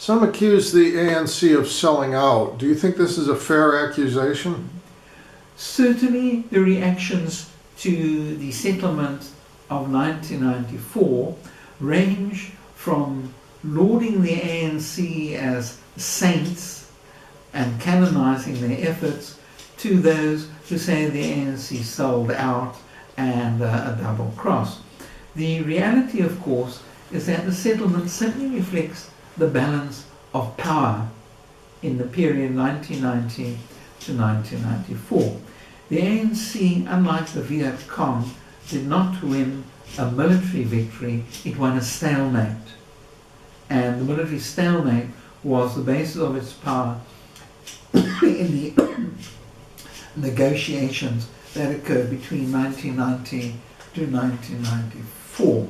Some accuse the ANC of selling out. Do you think this is a fair accusation? Certainly the reactions to the settlement of 1994 range from lauding the ANC as saints and canonizing their efforts to those who say the ANC sold out and a double cross. The reality, of course, is that the settlement simply reflects the balance of power in the period 1990 to 1994. The ANC, unlike the Viet Cong, did not win a military victory, it won a stalemate. And the military stalemate was the basis of its power in the negotiations that occurred between 1990 to 1994.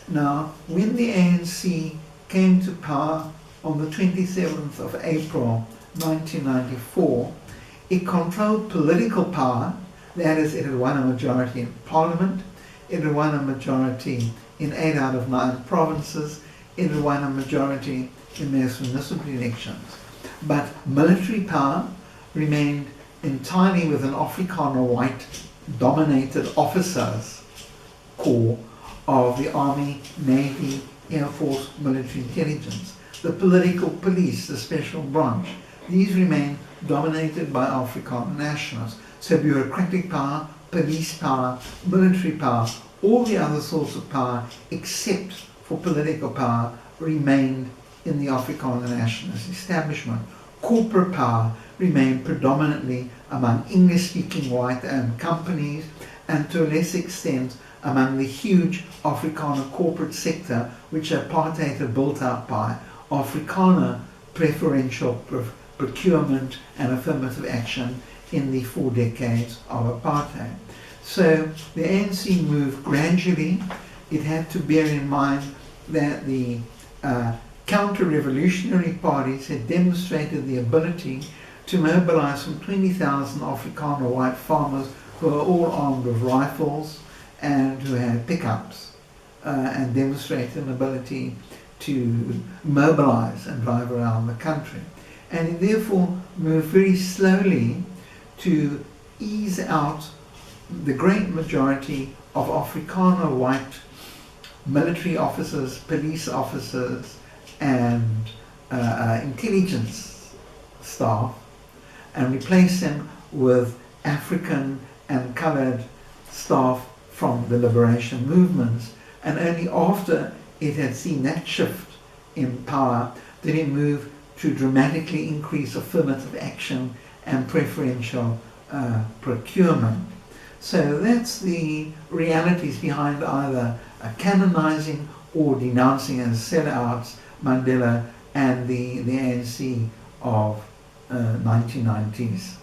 Now, when the ANC came to power on the 27th of April 1994, it controlled political power. That is, it had won a majority in Parliament, it had won a majority in 8 out of 9 provinces, it had won a majority in most municipal elections. But military power remained entirely with an Afrikaner white dominated officers corps of the Army, Navy, Air Force, military intelligence. The political police, the special branch, these remain dominated by Afrikaner nationalists. So bureaucratic power, police power, military power, all the other sorts of power except for political power remained in the Afrikaner nationalist establishment. Corporate power remained predominantly among English-speaking white-owned companies and to a less extent among the huge Afrikaner corporate sector which apartheid had built up by Afrikaner preferential procurement and affirmative action in the 4 decades of apartheid. So the ANC moved gradually. It had to bear in mind that the counter-revolutionary parties had demonstrated the ability to mobilize some 20,000 Afrikaner white farmers who were all armed with rifles and who had pickups and demonstrated an ability to mobilize and drive around the country. And it therefore moved very slowly to ease out the great majority of Afrikaner white military officers, police officers and intelligence staff and replace them with African and coloured staff from the liberation movements. And only after it had seen that shift in power did it move to dramatically increase affirmative action and preferential procurement. So that's the realities behind either canonizing or denouncing as sellouts Mandela and the ANC of 1990s.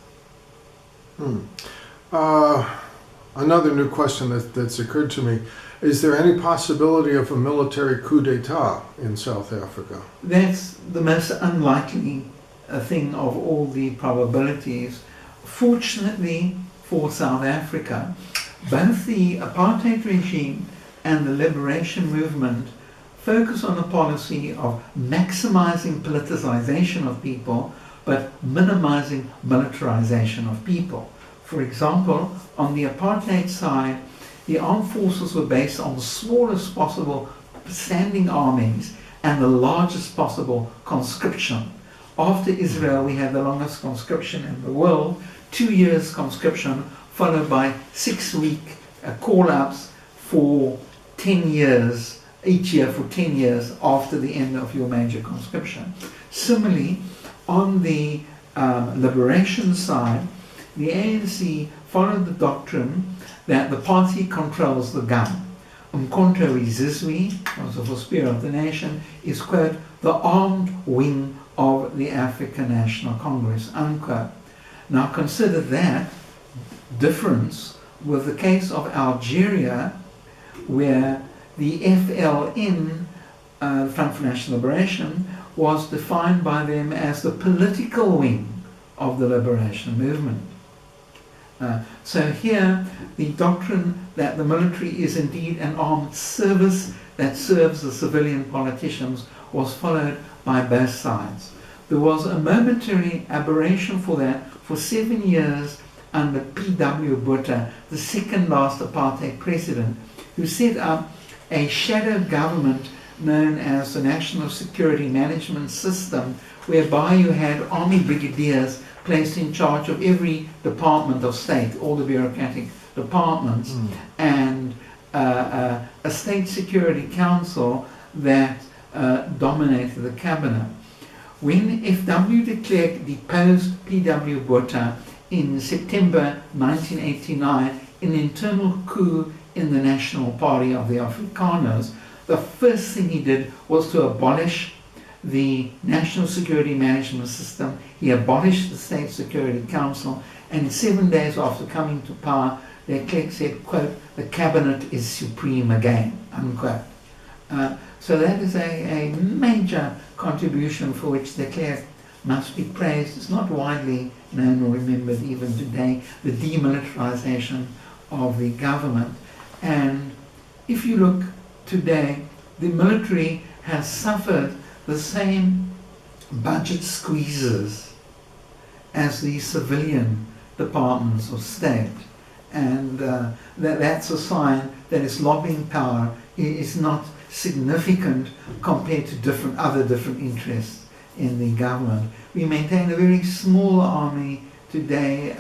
Another new question that's occurred to me. Is there any possibility of a military coup d'etat in South Africa? That's the most unlikely thing of all the probabilities. Fortunately for South Africa, both the apartheid regime and the liberation movement focus on a policy of maximizing politicization of people but minimizing militarization of people. For example, on the apartheid side, the armed forces were based on the smallest possible standing armies and the largest possible conscription. After Israel, we had the longest conscription in the world, 2 years conscription, followed by 6-week call-ups for 10 years, each year for 10 years after the end of your major conscription. Similarly, on the liberation side, the ANC followed the doctrine that the party controls the gun. Umkhonto weZizwe, also for Spear of the Nation, is, quote, the armed wing of the African National Congress, unquote. Now consider that difference with the case of Algeria, where the FLN, Front for National Liberation, was defined by them as the political wing of the liberation movement. So here, the doctrine that the military is indeed an armed service that serves the civilian politicians was followed by both sides. There was a momentary aberration for that for 7 years under P.W. Botha, the second last apartheid president, who set up a shadow government known as the National Security Management System, whereby you had army brigadiers placed in charge of every department of state, all the bureaucratic departments, and a state security council that dominated the cabinet. When F.W. de Klerk deposed P.W. Botha in September 1989 in an internal coup in the National Party of the Afrikaners, the first thing he did was to abolish the National Security Management System. He abolished the State Security Council, and 7 days after coming to power, de Klerk said, quote, "The cabinet is supreme again," unquote. So that is a major contribution for which de Klerk must be praised. It's not widely known or remembered even today, the demilitarization of the government. And if you look today, the military has suffered the same budget squeezes as the civilian departments of state. And that's a sign that its lobbying power is not significant compared to other different interests in the government. We maintain a very small army today,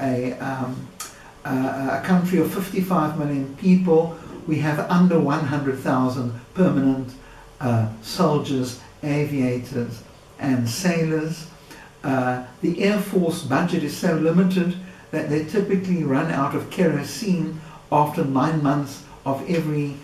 a country of 55 million people. We have under 100,000 permanent soldiers, aviators and sailors. The Air Force budget is so limited that they typically run out of kerosene after 9 months of every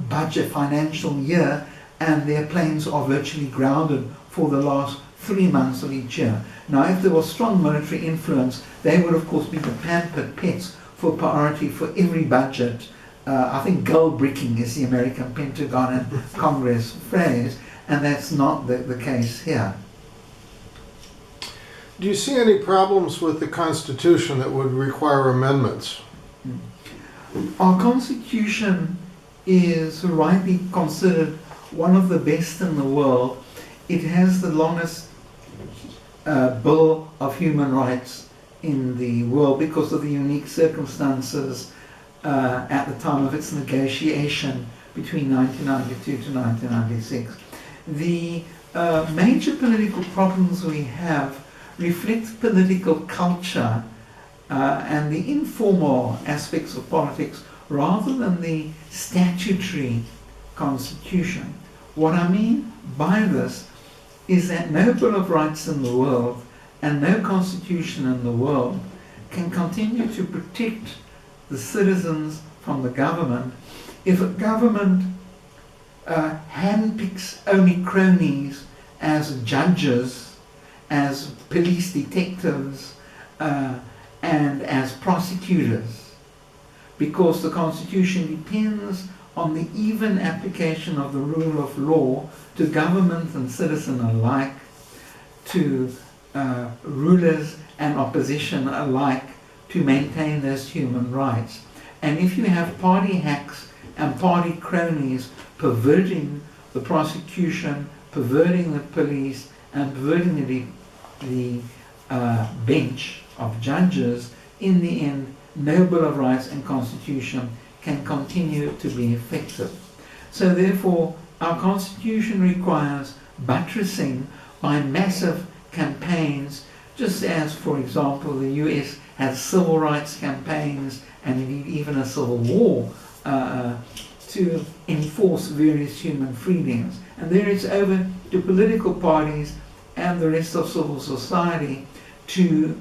budget financial year, and their planes are virtually grounded for the last 3 months of each year. Now, if there was strong military influence, they would of course be the pampered pets for priority for every budget. I think gold bricking is the American Pentagon and Congress phrase, and that's not the case here. Do you see any problems with the Constitution that would require amendments? Our Constitution is rightly considered one of the best in the world. It has the longest Bill of Human Rights in the world because of the unique circumstances at the time of its negotiation between 1992 to 1996. The major political problems we have reflect political culture and the informal aspects of politics rather than the statutory constitution. What I mean by this is that no Bill of Rights in the world and no constitution in the world can continue to protect the citizens from the government if a government handpicks only cronies as judges, as police detectives, and as prosecutors, because the Constitution depends on the even application of the rule of law to government and citizen alike, to rulers and opposition alike, to maintain those human rights. And if you have party hacks and party cronies perverting the prosecution, perverting the police, and perverting the bench of judges, in the end, no Bill of Rights and Constitution can continue to be effective. So therefore, our Constitution requires buttressing by massive campaigns, just as, for example, the US has civil rights campaigns and indeed even a civil war to enforce various human freedoms. And there it's over to political parties and the rest of civil society to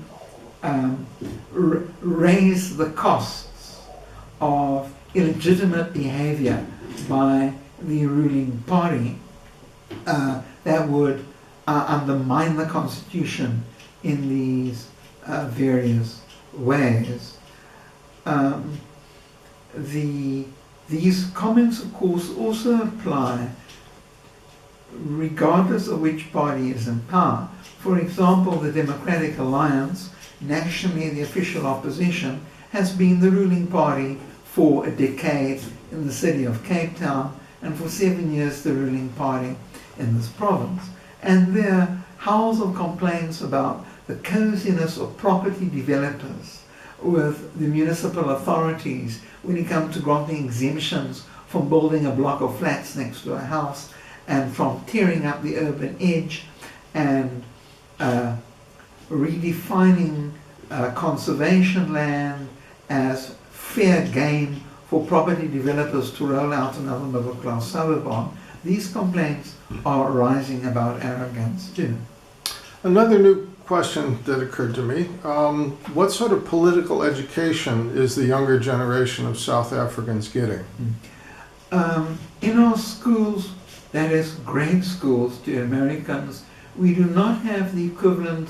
raise the costs of illegitimate behavior by the ruling party that would undermine the Constitution in these various ways. These comments, of course, also apply regardless of which party is in power. For example, the Democratic Alliance, nationally the official opposition, has been the ruling party for a decade in the city of Cape Town, and for 7 years the ruling party in this province. And there howls of complaints about the coziness of property developers with the municipal authorities when it comes to granting exemptions from building a block of flats next to a house, and from tearing up the urban edge, and redefining conservation land as fair game for property developers to roll out another middle class suburb on. These complaints are rising about arrogance too. Another new question that occurred to me, what sort of political education is the younger generation of South Africans getting? In our schools, that is grade schools to Americans, we do not have the equivalent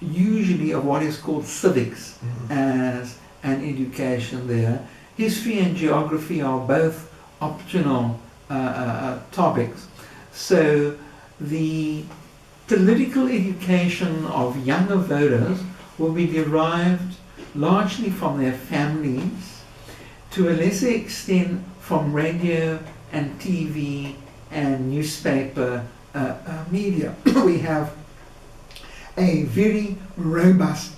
usually of what is called civics as an education there. History and geography are both optional topics. So the political education of younger voters will be derived largely from their families, to a lesser extent from radio and TV and newspaper media. We have a very robust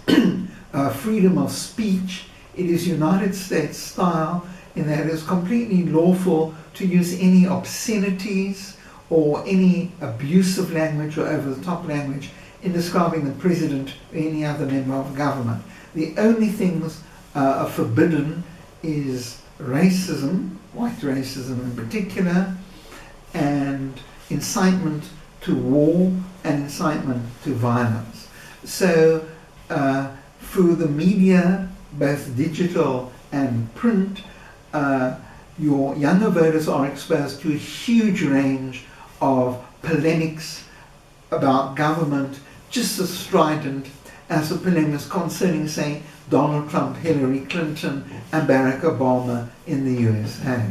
freedom of speech. It is United States style in that it is completely lawful to use any obscenities or any abusive language or over-the-top language in describing the president or any other member of government. The only things forbidden is racism, white racism in particular, and incitement to war and incitement to violence. So through the media, both digital and print, your younger voters are exposed to a huge range of polemics about government, just as strident as the polemics concerning, say, Donald Trump, Hillary Clinton, and Barack Obama in the USA.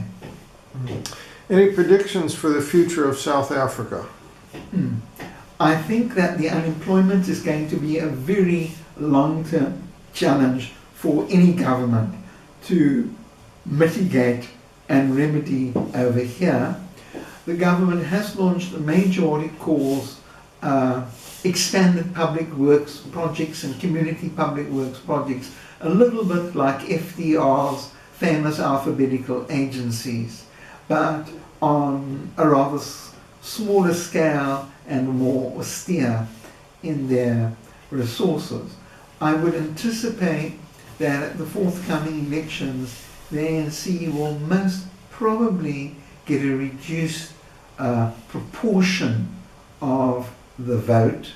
Any predictions for the future of South Africa? I think that the unemployment is going to be a very long-term challenge for any government to mitigate and remedy over here. The government has launched a major what it calls expanded public works projects and community public works projects, a little bit like FDR's famous alphabetical agencies, but on a rather smaller scale and more austere in their resources. I would anticipate that at the forthcoming elections, the ANC will most probably get a reduced proportion of the vote.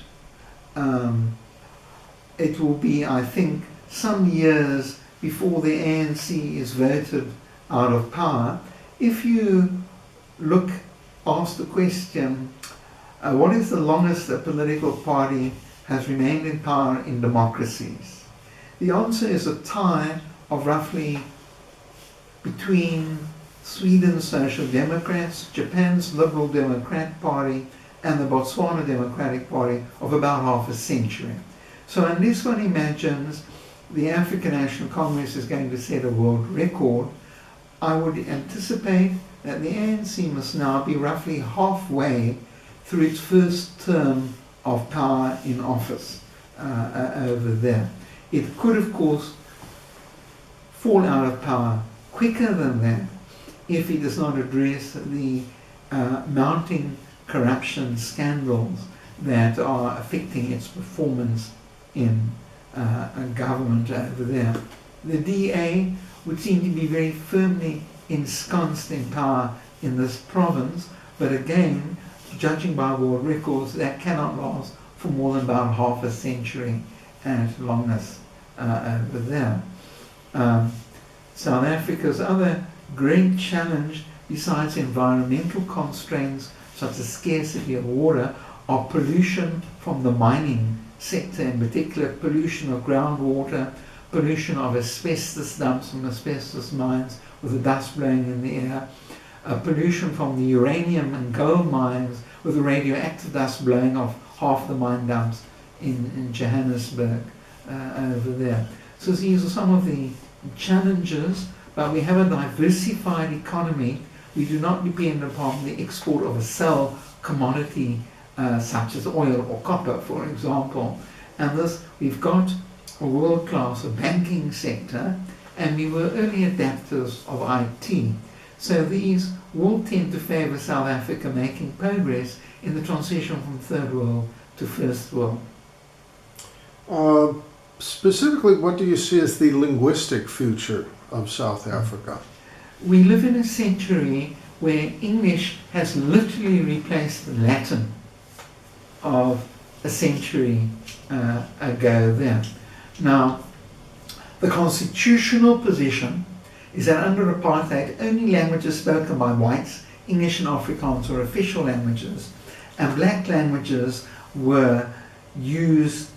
It will be, I think, some years before the ANC is voted out of power. If you ask the question, what is the longest a political party has remained in power in democracies? The answer is a tie of roughly between Sweden's Social Democrats, Japan's Liberal Democrat Party, and the Botswana Democratic Party of about half a century. So unless one imagines the African National Congress is going to set a world record, I would anticipate that the ANC must now be roughly halfway through its first term of power in office over there. It could, of course, fall out of power quicker than that if it does not address the mounting corruption scandals that are affecting its performance in government over there. The DA would seem to be very firmly ensconced in power in this province, but again, judging by world records, that cannot last for more than about half a century at longest over there. South Africa's other great challenge, besides environmental constraints such as scarcity of water, are pollution from the mining sector, in particular pollution of groundwater, pollution of asbestos dumps from asbestos mines with the dust blowing in the air, pollution from the uranium and gold mines with the radioactive dust blowing off half the mine dumps in Johannesburg over there. So these are some of the challenges, but we have a diversified economy. We do not depend upon the export of a sole commodity such as oil or copper, for example. And this, we've got a world-class banking sector, and we were early adapters of IT. So these will tend to favour South Africa making progress in the transition from third world to first world. Specifically, what do you see as the linguistic future of South Africa? We live in a century where English has literally replaced Latin of a century ago there. Now, the constitutional position is that under apartheid, only languages spoken by whites, English and Afrikaans, were official languages, and black languages were used